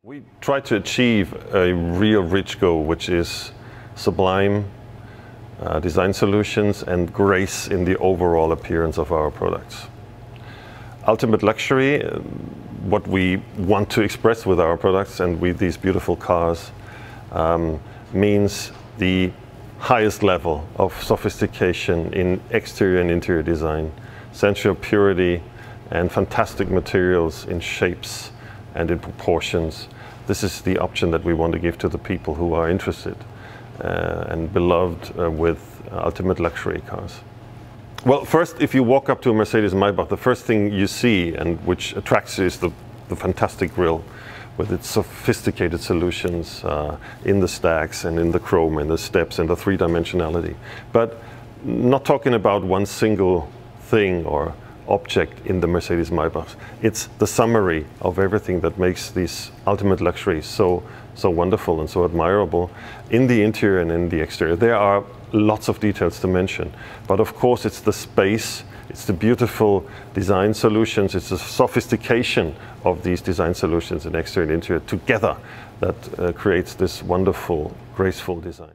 We try to achieve a real rich goal, which is sublime design solutions and grace in the overall appearance of our products. Ultimate luxury, what we want to express with our products and with these beautiful cars, means the highest level of sophistication in exterior and interior design, sensual purity and fantastic materials in shapes and in proportions. This is the option that we want to give to the people who are interested and beloved with ultimate luxury cars. Well, first, if you walk up to a Mercedes Maybach, the first thing you see and which attracts you is the fantastic grille with its sophisticated solutions in the stacks and in the chrome and the steps and the three-dimensionality. But not talking about one single thing or object in the Mercedes Maybach. It's the summary of everything that makes these ultimate luxuries so wonderful and so admirable in the interior and in the exterior. There are lots of details to mention, but of course it's the space, it's the beautiful design solutions, it's the sophistication of these design solutions in exterior and interior together that creates this wonderful, graceful design.